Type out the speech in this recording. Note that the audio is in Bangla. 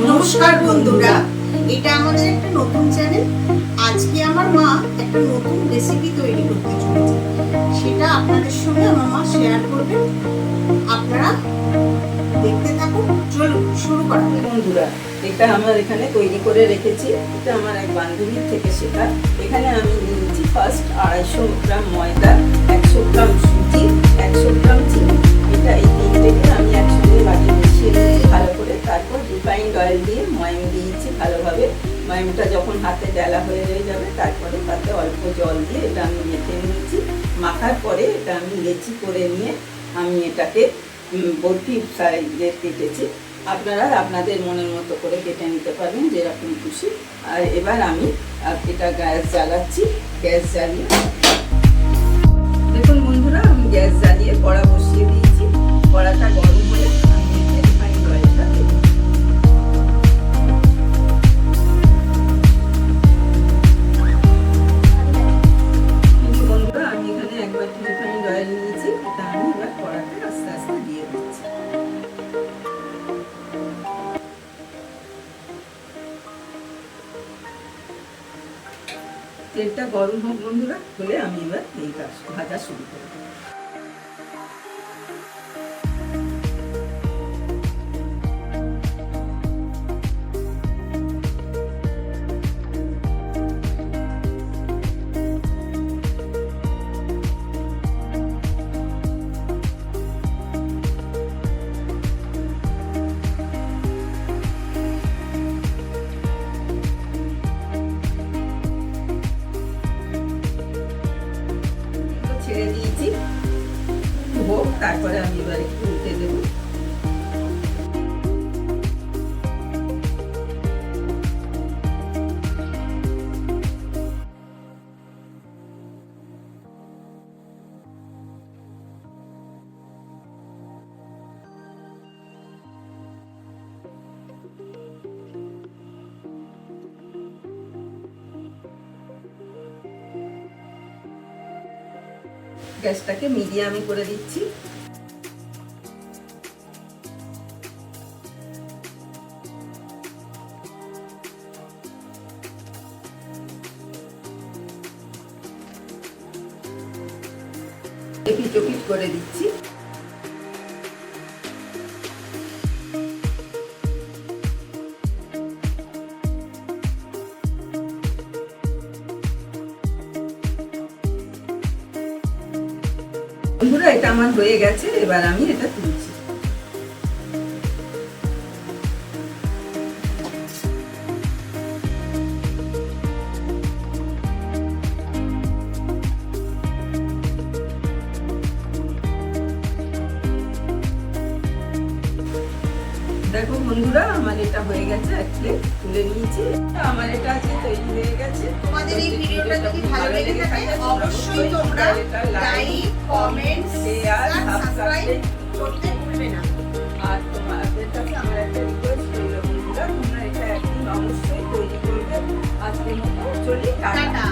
নমস্কার বন্ধুরা, এটা আমাদের একটা নতুন চ্যানেল। আজকে আমার মা একটা নতুন রেসিপি তৈরি করতে চলেছে, সেটা আপনাদের সঙ্গে আমার মা শেয়ার করবে। আপনারা দেখতে থাকুন। চলুন শুরু করা যাক। বন্ধুরা, এটা আমার এখানে তৈরি করে রেখেছি। এটা আমার এক বান্ধবীর থেকে শেখা। এখানে আমি নিয়েছি ফার্স্ট 250 গ্রাম ময়দা, 100 গ্রাম সুজি, 100 গ্রাম চিনি। এটা এই তিনটেকে আমি একসঙ্গে লাগিয়ে মিশিয়ে দিয়েছি ভালো করে। তারপর রিফাইন্ড অয়েল দিয়ে ময়াম দিয়েছি ভালোভাবে। ময়ামটা যখন হাতে ডেলা হয়ে যাবে তারপরে তাতে অল্প জল দিয়ে এটা আমি মেখে নিয়েছি। মাখার পরে এটা আমি লেচি করে নিয়ে আমি এটাকে বরফি সাইজে কেটেছি। আপনারা আপনাদের মনের মতো করে কেটে নিতে পারবেন যেরকম খুশি। আর এবার আমি এটা গ্যাস জ্বালাচ্ছি। গ্যাস জ্বালিয়ে দেখুন বন্ধুরা, আমি গ্যাস জ্বালিয়ে কড়া বসিয়ে দিয়েছি। কড়াটা গরম হলে আমি এতে রিফাইন্ড অয়েলটা দেব। কিন্তু বন্ধুরা, আমি এখানে একবার রিফাইন্ড অয়েল নিয়েছি। এটা আমি এবার কড়াতে আস্তে আস্তে দিয়ে দিচ্ছি। তেলটা গরম হোক বন্ধুরা, হলে আমি এবার এই ভাজা শুরু করব। ছেড়ে দিয়েছি হোক, তারপরে আমি এবার একটু উল্টে দেবো। গ্যাসটাকে মিডিয়ামে করে দিচ্ছি। এপিট ওপিট করে দিচ্ছি। বন্ধুরা, এটা আমার হয়ে গেছে। এবার আমি এটা তুলছি। দেখো বন্ধুরা, আমার এটা হয়ে গেছে। একটু তুলে নিয়েছি। আমার এটা আজকে তৈরি হয়ে গেছে। তোমাদের এই ভিডিওটা যদি ভালো লেগে থাকে অবশ্যই তোমরা লাইক, কমেন্ট, শেয়ার, সাবস্ক্রাইব করতে ভুলবে না। আর তোমাদের কাছে আমার একটা রিকোয়েস্ট রইল বন্ধুরা, তোমরা এটা একদিন অবশ্যই তৈরি করবে। আজকের মতো চলি, টাটা।